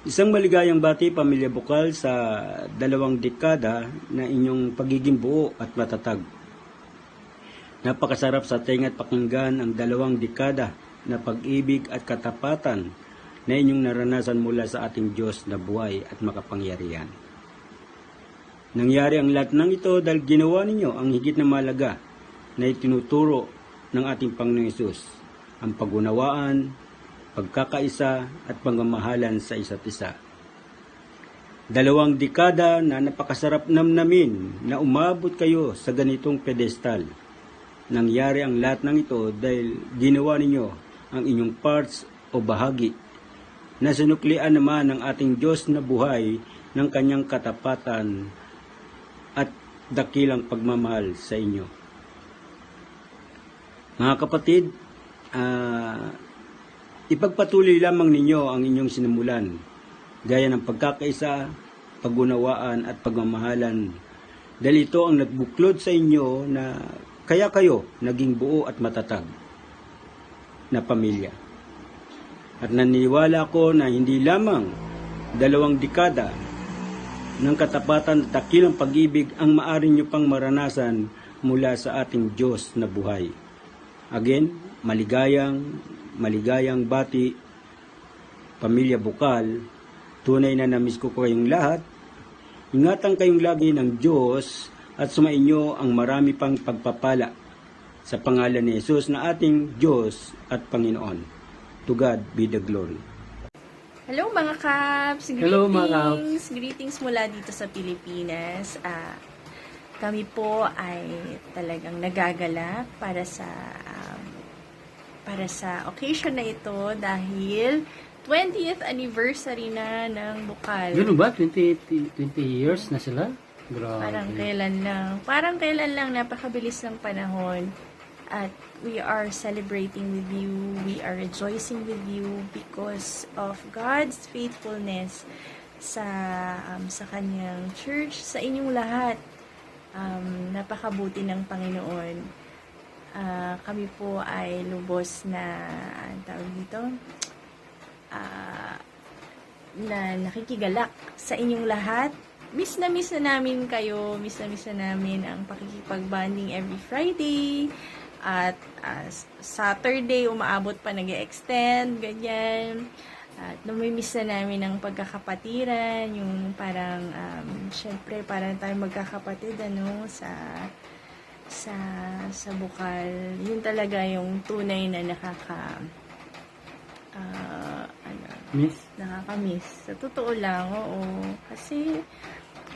Isang maligayang bati, Pamilya Bukal, sa 2 dekada na inyong pagiging buo at matatag. Napakasarap sa tenga't pakinggan ang 2 dekada na pag-ibig at katapatan na inyong naranasan mula sa ating Diyos na buhay at makapangyarihan. Nangyari ang lahat ng ito dahil ginawa ninyo ang higit na mahalaga na itinuturo ng ating Panginoong Hesus, ang pag-unawaan, pagkakaisa at pagmamahalan sa isa't isa. 2 dekada na napakasarap namnamin na umabot kayo sa ganitong pedestal. Nangyari ang lahat ng ito dahil ginawa ninyo ang inyong parts o bahagi na sinuklian naman ng ating Diyos na buhay ng kanyang katapatan at dakilang pagmamahal sa inyo. Mga kapatid, ipagpatuloy lamang ninyo ang inyong sinimulan, gaya ng pagkakaisa, pag-unawaan at pagmamahalan, dahil ito ang nagbuklod sa inyo na kaya kayo naging buo at matatag na pamilya. At naniniwala ko na hindi lamang 2 dekada ng katapatan at dakilang pag-ibig ang maaari nyo pang maranasan mula sa ating Diyos na buhay. Again, maligayang bati, Pamilya Bukal. Tunay na namiss ko kayong lahat. Ingatan kayong lagi ng Diyos at sumainyo ang marami pang pagpapala sa pangalan ni Jesus na ating Diyos at Panginoon. To God be the glory. Hello mga Kaps! Greetings! Hello, mga Kaps. Greetings mula dito sa Pilipinas. Kami po ay talagang nagagalak para sa occasion na ito dahil 20th anniversary na ng Bukal. Gano'n ba? 20 years na sila? Grabe. Parang kailan lang, napakabilis ng panahon. At we are celebrating with you, we are rejoicing with you because of God's faithfulness sa kanyang church, sa inyong lahat. Napakabuti ng Panginoon. Kami po ay lubos na, tawag dito, na nakikigalak sa inyong lahat. Miss na namin kayo, miss na namin ang pakikipag-bonding every Friday, at Saturday, umaabot pa, nag-extend, ganyan. At namimiss na namin ang pagkakapatiran, yung parang, syempre, parang tayo magkakapatid, sa Bukal. Yun talaga yung tunay na nakakamiss. Sa totoo lang, oo. Kasi,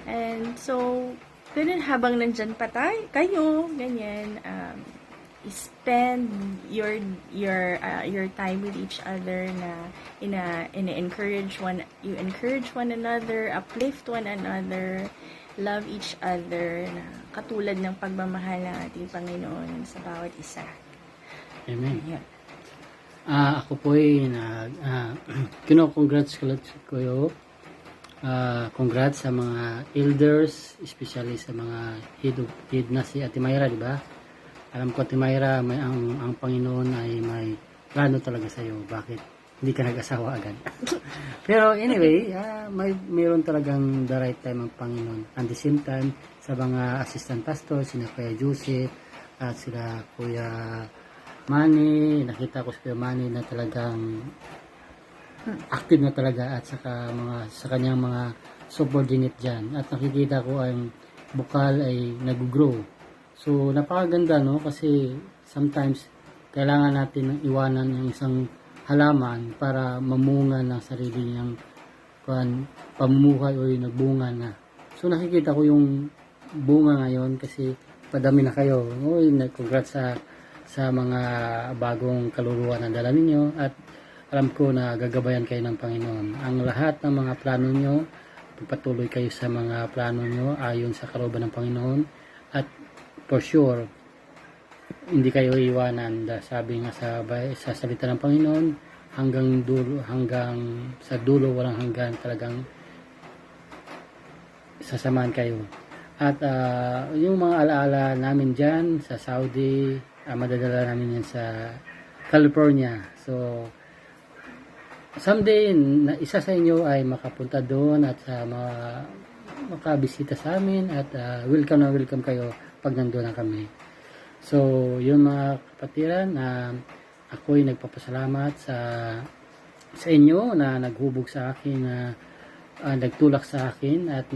and so, ganun, habang nandyan pa kayo, ganyan, spend your time with each other na encourage one another, uplift one another, love each other, na katulad ng pagmamahal ng ating Panginoon sa bawat isa. Amen. Yeah. Ako po ay kino-congrats ko kayo. Congrats sa mga elders, especially sa mga head na si Ate Mayra, di ba? Alam ko, Ate Mayra, ang Panginoon ay may plano talaga sa iyo. Bakit hindi ka nag-asawa agad? Pero anyway, mayroon talagang the right time ang Panginoon. At the same time, sa mga assistant pastor, sina Kuya Joseph, at sila Kuya Manny, nakita ko si Kuya Manny na talagang active na talaga, at sa kanyang mga subordinate dyan. At nakikita ko ang Bukal ay nag-grow. So, napakaganda, no? Kasi sometimes, kailangan natin iwanan yung isang halaman para mamunga ng sarili niyang pamumuhay o yung nagbunga na. So, nakikita ko yung bunga ngayon kasi padami na kayo. Congrats sa mga bagong kaluluwa na dala ninyo, at alam ko na gagabayan kayo ng Panginoon. Ang lahat ng mga plano nyo, pagpatuloy kayo sa mga plano nyo ayon sa kalooban ng Panginoon, at for sure, hindi kayo iwanan. Sabi nga sa salita ng Panginoon, hanggang sa dulo, walang hanggan, talagang sasamahan kayo. At yung mga alaala namin dyan sa Saudi, madadala namin yan sa California. So, someday isa sa inyo ay makapunta doon at makabisita sa amin at welcome na welcome kayo pag nandoon na kami. So, yun mga kapatiran, ako'y nagpapasalamat sa inyo na naghubog sa akin, nagtulak sa akin at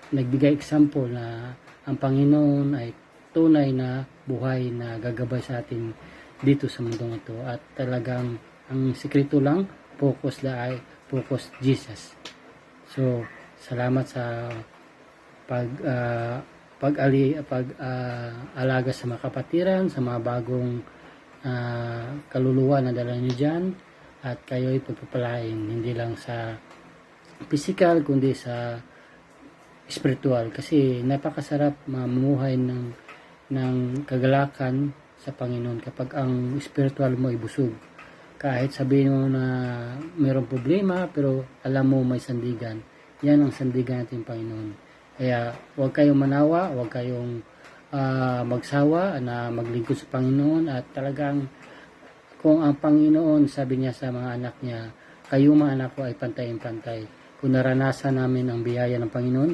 nagbigay example na ang Panginoon ay tunay na buhay na gagabay sa atin dito sa mundong ito. At talagang ang sikreto lang, focus Jesus. So, salamat sa pag-alaga sa mga kapatiran, sa mga bagong kaluluwa na dala niyo dyan, at kayo'y pagpapalain hindi lang sa physical kundi sa spiritual, kasi napakasarap mamuhay ng kagalakan sa Panginoon kapag ang spiritual mo ay busog. Kahit sabihin mo na mayroong problema pero alam mo may sandigan, yan ang sandigan natin Panginoon. Kaya huwag kayong manawa, huwag kayong magsawa na maglingkod sa Panginoon. At talagang kung ang Panginoon, sabi niya sa mga anak niya, kayo mga anak ko ay pantay-pantay. Kung naranasan namin ang biyaya ng Panginoon,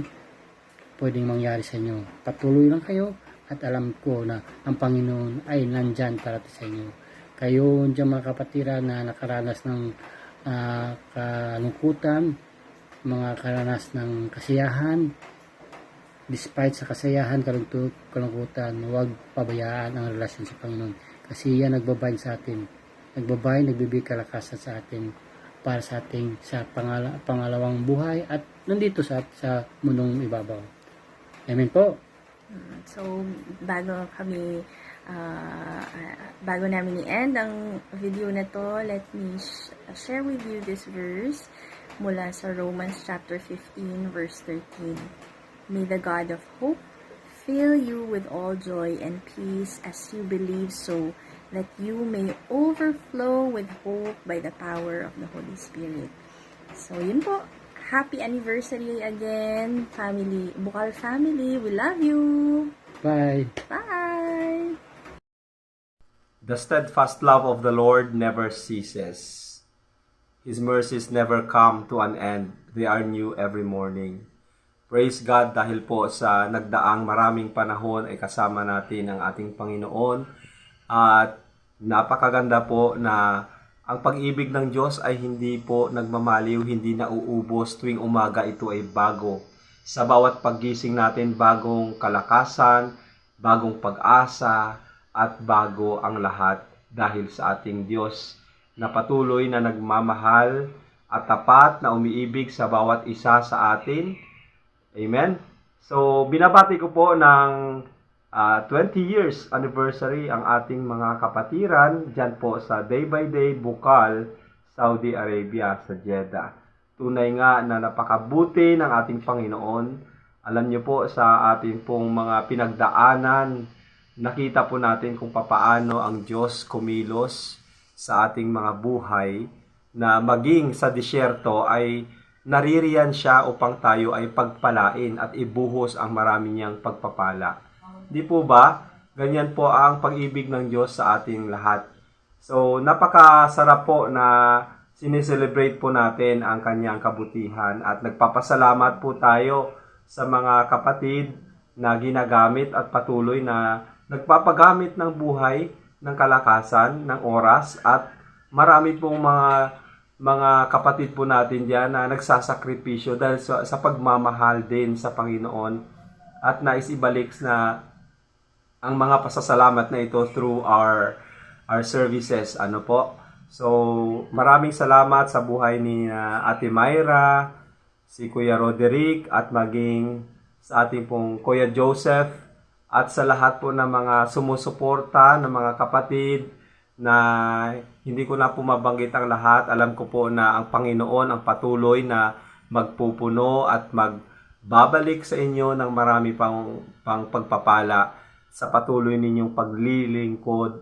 pwedeng mangyari sa inyo. Patuloy lang kayo at alam ko na ang Panginoon ay nandyan para sa inyo. Kayo dyan mga kapatiran na nakaranas ng kalungkutan, mga karanas ng kasiyahan, despite sa kasayahan, kalungkutan, huwag pabayaan ang relasyon sa Panginoon. Kasi yan nagbabind sa atin. Nagbibigay kalakasan sa atin para sa ating sa pangalawang buhay at nandito sa mundong ibabaw. Amen po. So, bago namin i-end ang video na to, let me share with you this verse mula sa Romans chapter 15 verse 13. May the God of hope fill you with all joy and peace as you believe, so that you may overflow with hope by the power of the Holy Spirit. So, yun po. Happy anniversary again, family. Bukal family, we love you. Bye. Bye. The steadfast love of the Lord never ceases. His mercies never come to an end. They are new every morning. Praise God dahil po sa nagdaang maraming panahon ay kasama natin ang ating Panginoon. At napakaganda po na ang pag-ibig ng Diyos ay hindi po nagmamaliw, hindi nauubos tuwing umaga. Ito ay bago. Sa bawat paggising natin, bagong kalakasan, bagong pag-asa, at bago ang lahat dahil sa ating Diyos na patuloy na nagmamahal at tapat na umiibig sa bawat isa sa atin. Amen? So, binabati ko po ng 20 years anniversary ang ating mga kapatiran dyan po sa Day by Day Bukal, Saudi Arabia sa Jeddah. Tunay nga na napakabuti ng ating Panginoon. Alam niyo po sa ating pong mga pinagdaanan, nakita po natin kung papaano ang Diyos kumilos sa ating mga buhay na maging sa disyerto ay naririyan siya upang tayo ay pagpalain at ibuhos ang marami niyang pagpapala. Di po ba? Ganyan po ang pag-ibig ng Diyos sa ating lahat. So, napakasarap po na sineselebrate po natin ang kanyang kabutihan at nagpapasalamat po tayo sa mga kapatid na ginagamit at patuloy na nagpapagamit ng buhay, ng kalakasan, ng oras, at marami pong mga kapatid po natin diyan na nagsasakripisyo dahil sa pagmamahal din sa Panginoon at nais ibalik na ang mga pasasalamat na ito through our services. Ano po? So, maraming salamat sa buhay ni Ate Myra, si Kuya Roderick, at maging sa ating pong Kuya Joseph, at sa lahat po ng mga sumusuporta, ng mga kapatid, na hindi ko na po mabanggit ang lahat. Alam ko po na ang Panginoon ang patuloy na magpupuno at magbabalik sa inyo ng marami pang pagpapala sa patuloy ninyong paglilingkod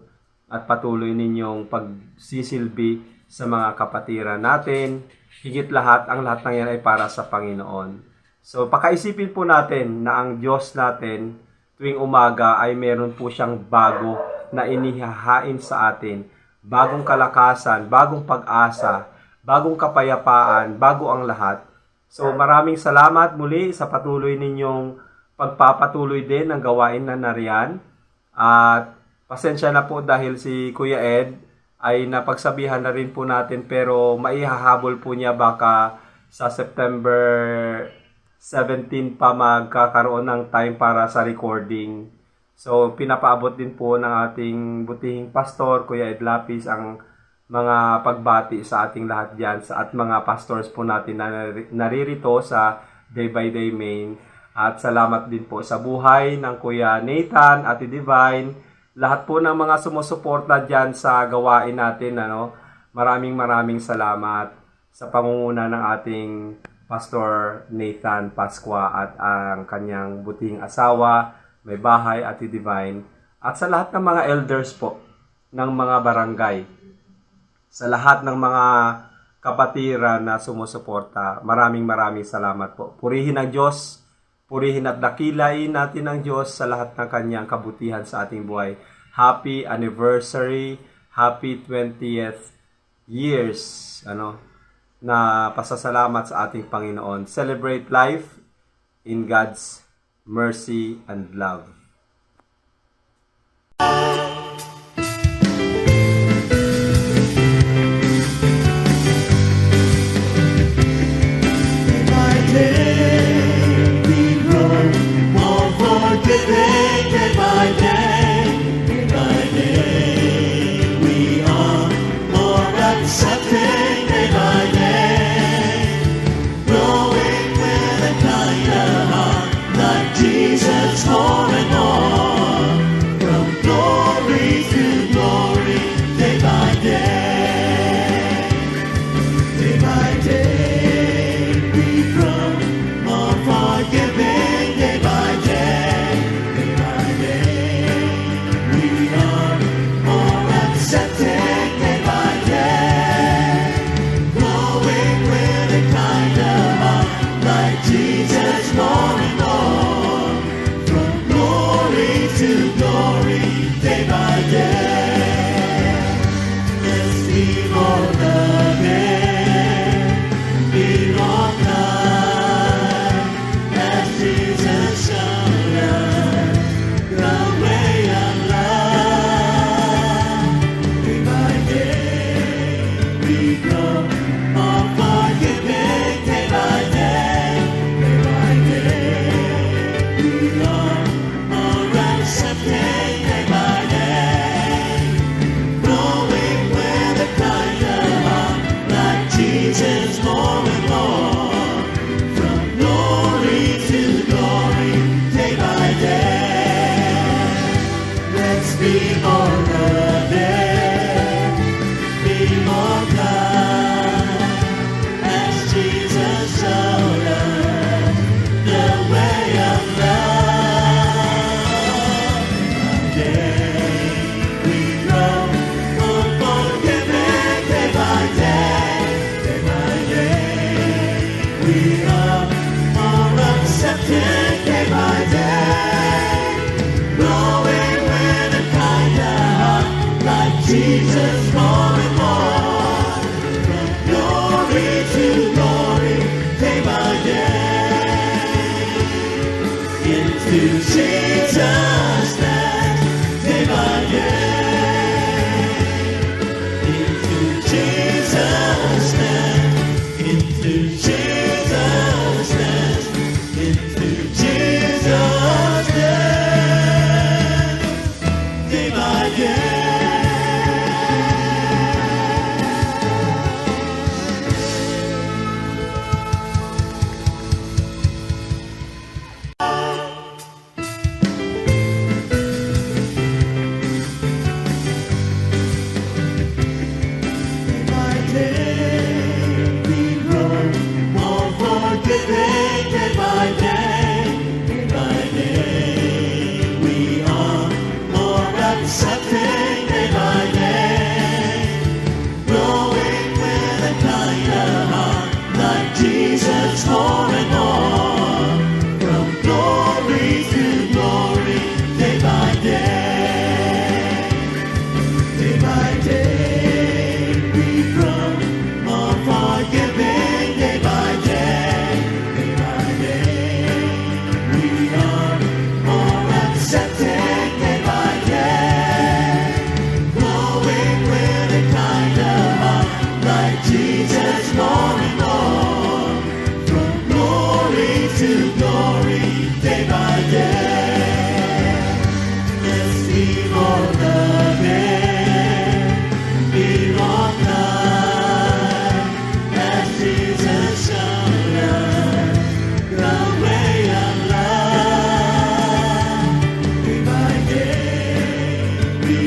at patuloy ninyong pagsisilbi sa mga kapatiran natin. Higit lahat, ang lahat ng yan ay para sa Panginoon. So, pakaisipin po natin na ang Diyos natin tuwing umaga ay meron po siyang bago na inihahain sa atin bagong kalakasan, bagong pag-asa, bagong kapayapaan, bago ang lahat. So maraming salamat muli sa patuloy ninyong pagpapatuloy din ng gawain na nariyan. At pasensya na po dahil si Kuya Ed ay napagsabihan na rin po natin, pero maihahabol po niya baka sa September 17 pa magkakaroon ng time para sa recording. So pinapaabot din po ng ating butihing pastor, Kuya Ed Lapis, ang mga pagbati sa ating lahat dyan at mga pastors po natin na naririto sa Day by Day Main. At salamat din po sa buhay ng Kuya Nathan, Ate Divine, lahat po ng mga sumusuporta dyan sa gawain natin. Maraming salamat sa pangunguna ng ating Pastor Nathan Pascua at ang kanyang butihing asawa, may bahay, Ate Divine, at sa lahat ng mga elders po ng mga barangay, sa lahat ng mga kapatiran na sumusuporta. Maraming salamat po. Purihin ang Diyos, purihin at dakilain natin ang Diyos sa lahat ng kanyang kabutihan sa ating buhay. Happy anniversary, happy 20th years, na pasasalamat sa ating Panginoon. Celebrate life in God's mercy and love. Jesus more and more, from glory to glory, day by day. Day by day, we grow more forgiving, day by day. Day by day, we are more accepting, day by day. Growing with a kind of heart like Jesus more and more. To glory, day by day. Let's be more loving, be more kind, as Jesus showed us the way of love. Day by day, we grow more forgiving, day by day. Day by day, we are accepting, day by day, growing with a kind of heart like Jesus more and more, from glory to glory, day by day. Let's be more loving, be more kind, as Jesus showed us the way of love. Day by day, growing with a kind of heart like Jesus more and more, from glory to glory, day by day, into Jesus' name, day by day, into Jesus' name, into Jesus' name, into Jesus' name, day by day. Day by day, we grow more forgiving, day by day. Day by day, we are more accepting.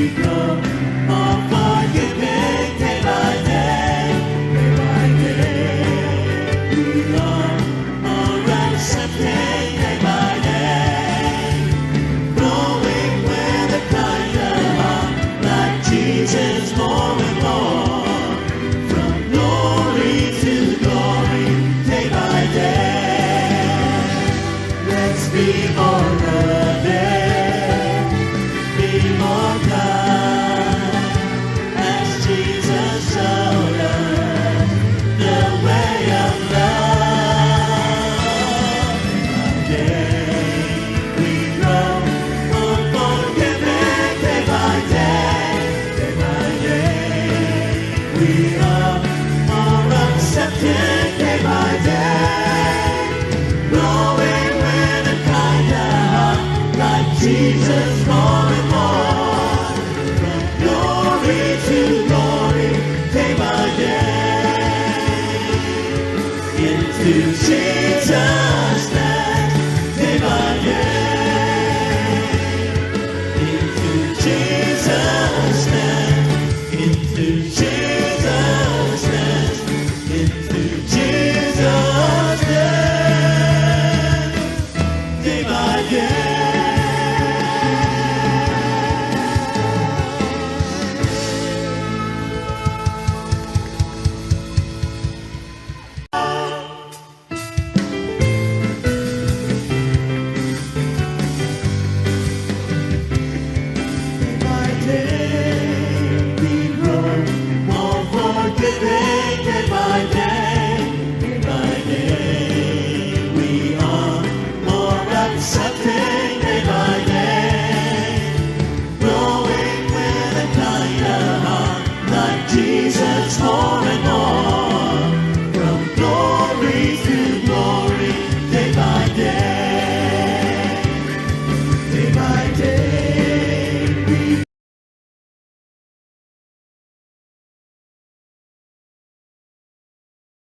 become a